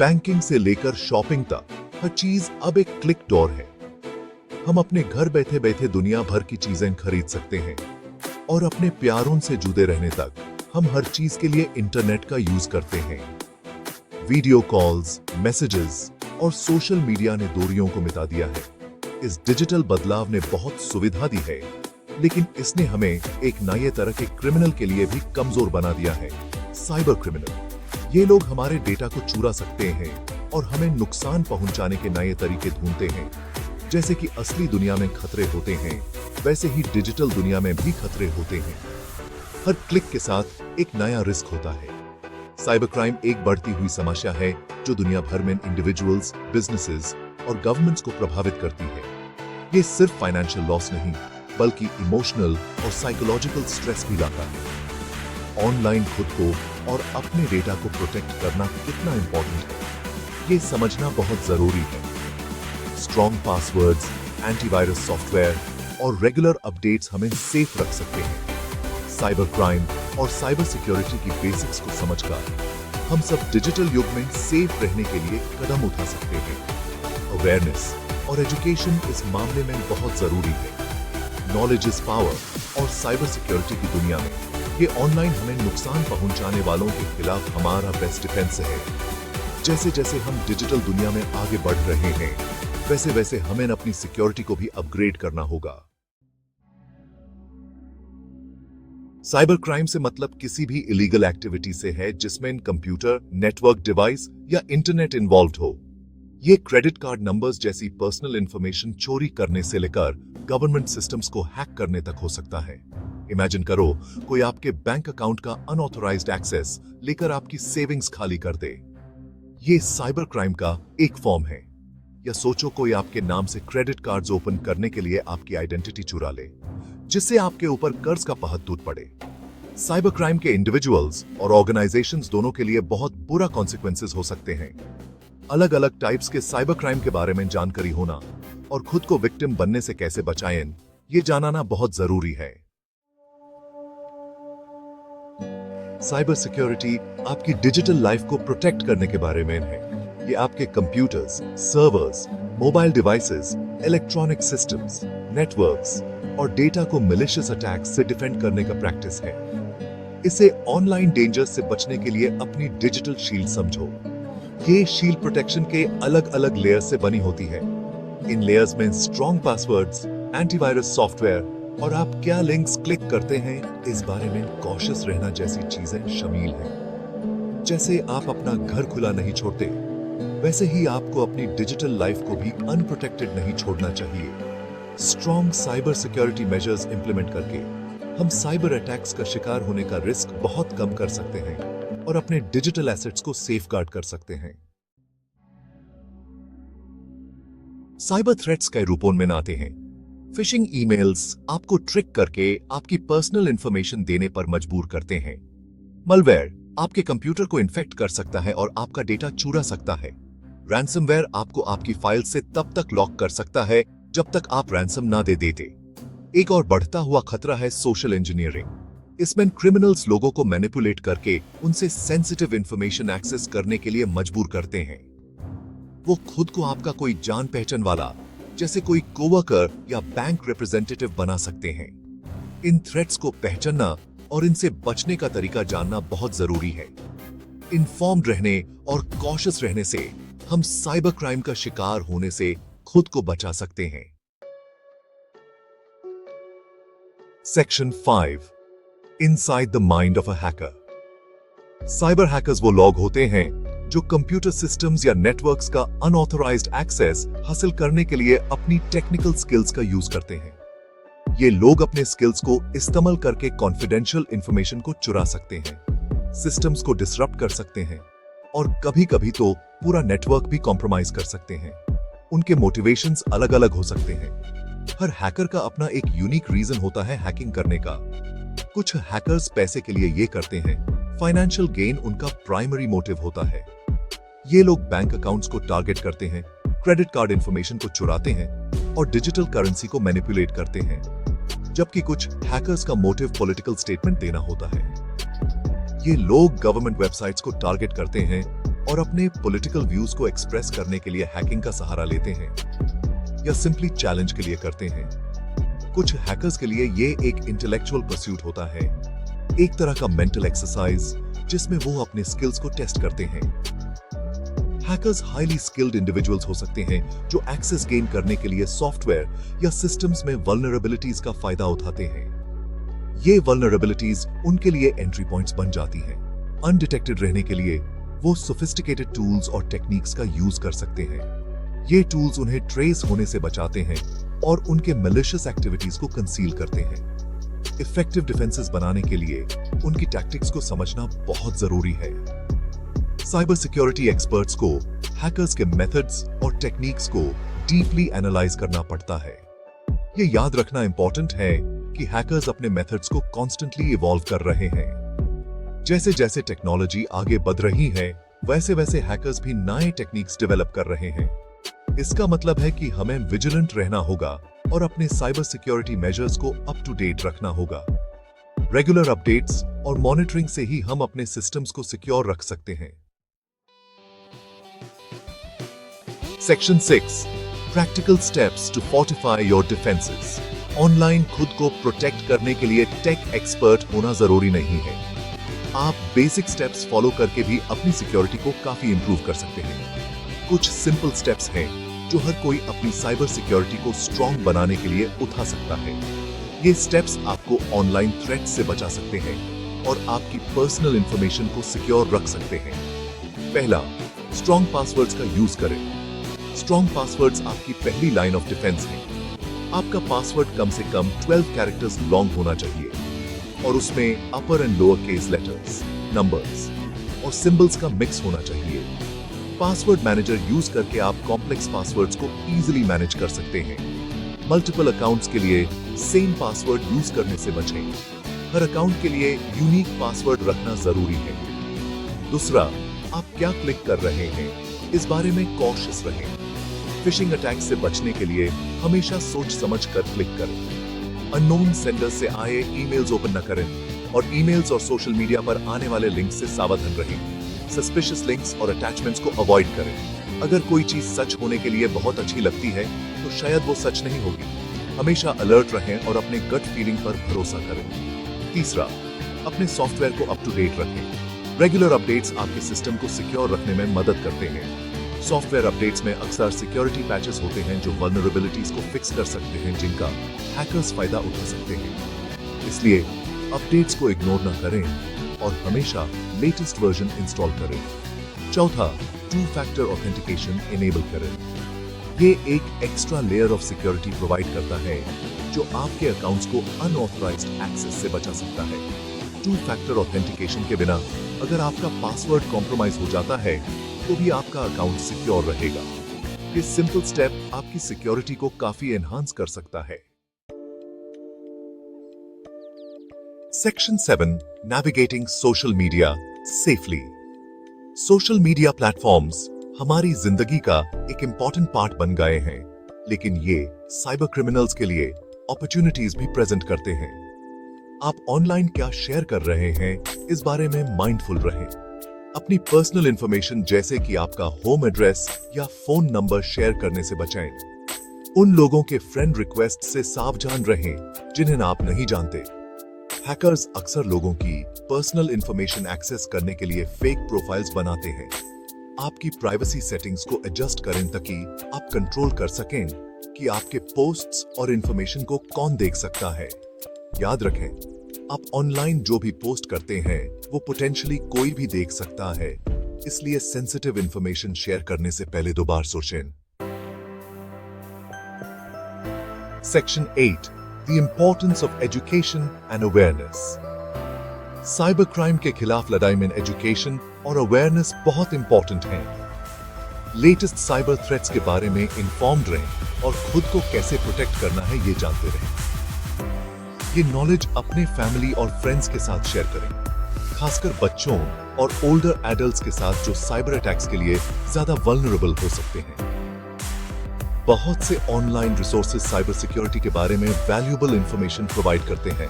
Banking से लेकर shopping तक हर चीज अब एक क्लिक डोर है। हम अपने घर बैठे बैठे दुनिया भर की चीजें खरीद सकते हैं और अपने प्यारों से जुड़े रहने तक हम हर चीज के लिए इंटरनेट का यूज करते हैं। वीडियो कॉल्स, मैसेजेस और सोशल मीडिया ने दूरियों को मिटा दिया है। इस डिजिटल बदलाव ने बहुत सुविधा दी है, लेकिन इसने हमें एक नए तरह के क्रिमिनल के लिए भी कमजोर बना दिया है, साइबर क्रिमिनल। ये लोग हमारे डेटा को चुरा सकते हैं और हमें नुकसान पहुंचाने के नए तरीके ढूंढते हैं। जैसे कि असली दुनिया में खतरे होते हैं, वैसे ही डिजिटल दुनिया में भी खतरे होते हैं। हर क्लिक के साथ एक नया रिस्क होता है। साइबर क्राइम एक बढ़ती हुई समस्या है जो दुनिया भर में इंडिविजुअल्स, बिजनेसेस और गवर्नमेंट्स को प्रभावित करती है। ये सिर्फ फाइनेंशियल लॉस नहीं, बल्कि इमोशनल और साइकोलॉजिकल स्ट्रेस भी लाता है। ऑनलाइन खुद को और अपने डेटा को प्रोटेक्ट करना कितना इंपॉर्टेंट है, ये समझना बहुत जरूरी है। स्ट्रॉन्ग पासवर्ड्स, एंटीवायरस सॉफ्टवेयर और रेगुलर अपडेट्स हमें सेफ रख सकते हैं। साइबर क्राइम और साइबर सिक्योरिटी की बेसिक्स को समझकर हम सब डिजिटल युग में सेफ रहने के लिए कदम उठा सकते हैं। अवेयरनेस और एजुकेशन इस मामले में बहुत जरूरी है। नॉलेज इज पावर और साइबर सिक्योरिटी की दुनिया में ये ऑनलाइन हमें नुकसान पहुंचाने वालों के खिलाफ हमारा बेस्ट डिफेंस है। जैसे जैसे हम डिजिटल दुनिया में आगे बढ़ रहे हैं, वैसे वैसे हमें अपनी सिक्योरिटी को भी अपग्रेड करना होगा। साइबर क्राइम से मतलब किसी भी इलीगल एक्टिविटी से है जिसमें कंप्यूटर, नेटवर्क डिवाइस या इंटरनेट इन्वॉल्व हो। ये क्रेडिट कार्ड नंबर्स जैसी पर्सनल इंफॉर्मेशन चोरी करने से लेकर गवर्नमेंट सिस्टम्स को हैक करने तक हो सकता है। इमेजिन करो कोई आपके बैंक अकाउंट का अनऑथराइज्ड एक्सेस लेकर आपकी सेविंग्स खाली कर दे। ये साइबर क्राइम का एक फॉर्म है। या सोचो कोई आपके नाम से क्रेडिट कार्ड्स ओपन करने के लिए आपकी आइडेंटिटी चुरा ले, जिससे आपके ऊपर कर्ज का पहाड़ टूट पड़े। साइबर क्राइम के इंडिविजुअल्स और ऑर्गेनाइजेशंस दोनों के लिए बहुत बुरा कॉन्सिक्वेंसेस हो सकते हैं। अलग अलग टाइप्स के साइबर क्राइम के बारे में जानकारी होना और खुद को विक्टिम बनने से कैसे बचाएं, ये जानना बहुत जरूरी है। साइबर सिक्योरिटी आपकी डिजिटल लाइफ को प्रोटेक्ट करने के बारे में है। ये आपके computers, servers, mobile devices, electronic systems, networks और डेटा को मैलिशियस अटैक्स से डिफेंड करने का प्रैक्टिस है। इसे ऑनलाइन डेंजर्स से बचने के लिए अपनी डिजिटल शील्ड समझो। ये शील्ड प्रोटेक्शन के अलग अलग लेयर्स से बनी होती है। इन लेयर्स में स्ट्रॉन्ग पासवर्ड्स, एंटीवायरस सॉफ्टवेयर और आप क्या लिंक्स क्लिक करते हैं इस बारे में कॉशियस रहना जैसी चीजें शामिल हैं। जैसे आप अपना घर खुला नहीं छोड़ते, वैसे ही आपको अपनी डिजिटल लाइफ को भी अनप्रोटेक्टेड नहीं छोड़ना चाहिए। Strong cyber security measures implement करके हम साइबर अटैक्स का शिकार होने का रिस्क बहुत कम कर सकते हैं और अपने डिजिटल एसेट्स को सेफगार्ड कर सकते हैं। साइबर थ्रेट्स कई रूपों में आते हैं। फिशिंग ईमेल्स आपको ट्रिक करके आपकी पर्सनल इंफॉर्मेशन देने पर मजबूर करते हैं। मलवेयर आपके कंप्यूटर को इन्फेक्ट कर सकता है और आपका डेटा चुरा सकता है। रैंसमवेयर आपको आपकी फाइल से तब तक लॉक कर सकता है जब तक आप रैंसम ना दे देते। एक और बढ़ता हुआ खतरा है सोशल इंजीनियरिंग। इसमें क्रिमिनल्स लोगों को मैनिपुलेट करके उनसे सेंसिटिव इंफॉर्मेशन एक्सेस करने के लिए मजबूर करते हैं। वो खुद को आपका कोई जान पहचान वाला, जैसे कोई कोवर्कर या बैंक रिप्रेजेंटेटिव बना सकते हैं। इन थ्रेट्स को पहचानना और इनसे बचने का तरीका जानना बहुत जरूरी है। इन्फॉर्म्ड रहने और कॉशियस रहने से हम साइबर क्राइम का शिकार होने से खुद को बचा सकते हैं। Section 5 inside the mind of a hacker. Cyber hackers वो लोग होते हैं जो कंप्यूटर सिस्टम्स या नेटवर्क्स का अनऑथराइज्ड एक्सेस हासिल करने के लिए अपनी टेक्निकल स्किल्स का यूज करते हैं। ये लोग अपने स्किल्स को इस्तेमाल करके कॉन्फिडेंशियल इंफॉर्मेशन को चुरा सकते हैं, सिस्टम्स को डिसरप्ट कर सकते हैं और कभी-कभी तो पूरा नेटवर्क भी कॉम्प्रोमाइज कर सकते हैं। उनके मोटिवेशंस अलग-अलग हो सकते हैं। हर हैकर का अपना एक यूनिक रीजन होता है हैकिंग करने का। कुछ हैकर्स पैसे के लिए ये करते हैं, फाइनेंशियल गेन उनका प्राइमरी मोटिव होता है। ये लोग बैंक अकाउंट्स को टारगेट करते हैं, क्रेडिट कार्ड इंफॉर्मेशन को चुराते हैं और डिजिटल करेंसी को मैनिपुलेट करते हैं। जबकि कुछ हैकर्स का मोटिव पॉलिटिकल स्टेटमेंट देना होता है। ये लोग गवर्नमेंट वेबसाइट्स को टारगेट करते हैं, और अपने पॉलिटिकल व्यूज को एक्सप्रेस करने के लिए हैकिंग का सहारा लेते हैं या सिंपली चैलेंज के लिए करते हैं। कुछ हैकर्स के लिए ये एक इंटेलेक्चुअल परस्यूट होता है, एक तरह का मेंटल एक्सरसाइज जिसमें वो अपने स्किल्स को टेस्ट करते हैं। हैकर्स हाईली स्किल्ड इंडिविजुअल्स हो सकते हैं जो एक्सेस गेन करने के लिए सॉफ्टवेयर या सिस्टम्स में वल्नरेबिलिटीज का फायदा उठाते हैं। ये वल्नरेबिलिटीज उनके लिए एंट्री पॉइंट्स बन जाती हैं। अनडिटेक्टेड रहने के लिए वो सोफिस्टिकेटेड टूल्स और टेक्निक्स का यूज कर सकते हैं। ये टूल्स उन्हें ट्रेस होने से बचाते हैं और उनके मैलिशियस एक्टिविटीज को कंसील करते हैं। इफेक्टिव डिफेंसेस बनाने के लिए उनकी टैक्टिक्स को समझना बहुत जरूरी है। साइबर सिक्योरिटी एक्सपर्ट्स को हैकर्स के मेथड्स और टेक्निक्स को डीपली एनालाइज करना पड़ता है। ये याद रखना इंपॉर्टेंट है कि हैकर्स अपने मेथड्स को कॉन्स्टेंटली इवॉल्व कर रहे हैं। जैसे जैसे टेक्नोलॉजी आगे बढ़ रही है, वैसे वैसे हैकर्स भी नए टेक्निक्स डेवलप कर रहे हैं। इसका मतलब है कि हमें विजिलेंट रहना होगा और अपने साइबर सिक्योरिटी मेजर्स को अप टू डेट रखना होगा। रेगुलर अपडेट्स और मॉनिटरिंग से ही हम अपने सिस्टम्स को सिक्योर रख सकते हैं। Section 6 practical steps to fortify your defences. Online खुद को प्रोटेक्ट करने के लिए टेक एक्सपर्ट होना जरूरी नहीं है। आप बेसिक स्टेप्स फॉलो करके भी अपनी सिक्योरिटी को काफी इंप्रूव कर सकते हैं। कुछ सिंपल स्टेप्स हैं जो हर कोई अपनी साइबर सिक्योरिटी को स्ट्रॉन्ग बनाने के लिए उठा सकता है। ये स्टेप्स आपको ऑनलाइन थ्रेट से बचा सकते हैं और आपकी पर्सनल इंफॉर्मेशन को सिक्योर रख सकते हैं। पहला, स्ट्रॉन्ग पासवर्ड्स का यूज करें। स्ट्रॉन्ग पासवर्ड्स आपकी पहली लाइन ऑफ डिफेंस है। आपका पासवर्ड कम से कम 12 कैरेक्टर्स लॉन्ग होना चाहिए और उसमें upper and lower case letters, numbers और सिंबल्स का मिक्स होना चाहिए। पासवर्ड मैनेजर यूज करके आप कॉम्प्लेक्स पासवर्ड्स को इजीली मैनेज कर सकते हैं। मल्टीपल अकाउंट्स के लिए सेम पासवर्ड यूज करने से बचें। हर अकाउंट के लिए यूनिक पासवर्ड रखना जरूरी है। दूसरा, आप क्या क्लिक कर रहे हैं इस बारे में कॉशियस रहें। फिशिंग अटैक से बचने के लिए हमेशा सोच समझ कर क्लिक करें। अननोन सेंडर से आए ईमेल्स ओपन न करें और ईमेल्स और सोशल मीडिया पर आने वाले लिंक से सावधान रहें। सस्पिशियस लिंक्स और अटैचमेंट्स को अवॉइड करें। अगर कोई चीज सच होने के लिए बहुत अच्छी लगती है तो शायद वो सच नहीं होगी। हमेशा अलर्ट रहें और अपने गट फीलिंग पर भरोसा करें। तीसरा, अपने सॉफ्टवेयर को अप टू डेट रखें। रेगुलर अपडेट्स आपके सिस्टम को सिक्योर रखने में मदद करते हैं। सॉफ्टवेयर अपडेट्स में अक्सर सिक्योरिटी पैचेस होते हैं जो वल्नरेबिलिटीज को फिक्स कर सकते हैं, जिनका हैकर्स फायदा उठा सकते हैं। इसलिए अपडेट्स को इग्नोर न करें और हमेशा लेटेस्ट वर्जन इंस्टॉल करें। चौथा, 2 फैक्टर ऑथेंटिकेशन इनेबल करें। ये एक extra layer of security provide करता है जो आपके अकाउंट्स को अनऑथराइज्ड एक्सेस से बचा सकता है। 2 फैक्टर ऑथेंटिकेशन के बिना अगर आपका पासवर्ड कॉम्प्रोमाइज हो जाता है तो भी आपका अकाउंट सिक्योर रहेगा। ये सिंपल स्टेप आपकी सिक्योरिटी को काफी एनहांस कर सकता है। Section 7 navigating social media safely. Social media platforms हमारी जिंदगी का एक इंपॉर्टेंट पार्ट बन गए हैं, लेकिन ये साइबर क्रिमिनल्स के लिए अपॉर्चुनिटीज भी प्रेजेंट करते हैं। आप ऑनलाइन क्या शेयर कर रहे हैं इस बारे में माइंडफुल रहें। अपनी पर्सनल इंफॉर्मेशन जैसे कि आपका होम एड्रेस या फोन नंबर शेयर करने से बचाएं। उन लोगों के फ्रेंड रिक्वेस्ट से सावधान रहें जिन्हें आप नहीं जानते। हैकर्स अक्सर लोगों की पर्सनल इंफॉर्मेशन एक्सेस करने के लिए फेक प्रोफाइल्स बनाते हैं। आपकी प्राइवेसी सेटिंग्स को एडजस्ट करें ताकि आप कंट्रोल कर सकें कि आपके पोस्ट्स और इंफॉर्मेशन को कौन देख सकता है। याद रखें, आप ऑनलाइन जो भी पोस्ट करते हैं वो पोटेंशियली कोई भी देख सकता है, इसलिए सेंसिटिव इंफॉर्मेशन शेयर करने से पहले 2 बार सोचें। Section 8 The importance of education and awareness. Cyber crime के खिलाफ लड़ाई में एजुकेशन और अवेयरनेस बहुत इंपॉर्टेंट है। लेटेस्ट साइबर थ्रेट्स के बारे में इंफॉर्म्ड रहें और खुद को कैसे प्रोटेक्ट करना है ये जानते रहें। ये नॉलेज अपने फैमिली और फ्रेंड्स के साथ शेयर करें, खासकर बच्चों और ओल्डर एडल्ट्स के साथ जो साइबर अटैक्स के लिए ज्यादा वल्नरेबल हो सकते हैं। बहुत से ऑनलाइन रिसोर्सेज साइबर सिक्योरिटी के बारे में वैल्यूएबल इंफॉर्मेशन प्रोवाइड करते हैं।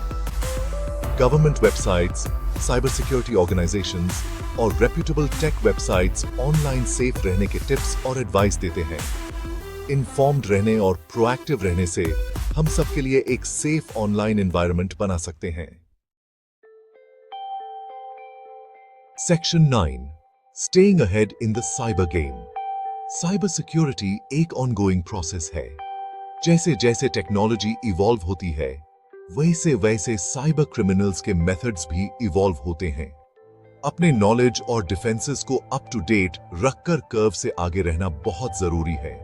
Government websites, cyber security organisations और reputable tech websites online safe रहने के टिप्स और एडवाइस देते हैं। इन्फॉर्म्ड रहने और प्रोएक्टिव रहने से हम सबके लिए एक सेफ ऑनलाइन एनवायरनमेंट बना सकते हैं। Section 9, staying ahead in the cyber game. Cyber security एक ऑनगोइंग प्रोसेस है। जैसे जैसे टेक्नोलॉजी इवॉल्व होती है, वैसे वैसे साइबर क्रिमिनल्स के मेथड्स भी इवॉल्व होते हैं। अपने नॉलेज और डिफेंसेस को अप टू डेट रखकर कर्व से आगे रहना बहुत जरूरी है।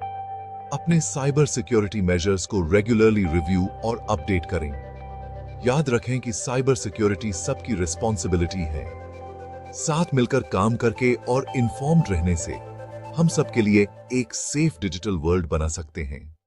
अपने साइबर सिक्योरिटी मेजर्स को रेगुलरली रिव्यू और अपडेट करें। याद रखें कि साइबर सिक्योरिटी सबकी रिस्पॉन्सिबिलिटी है। साथ मिलकर काम करके और इन्फॉर्म्ड रहने से हम सबके लिए एक सेफ डिजिटल वर्ल्ड बना सकते हैं।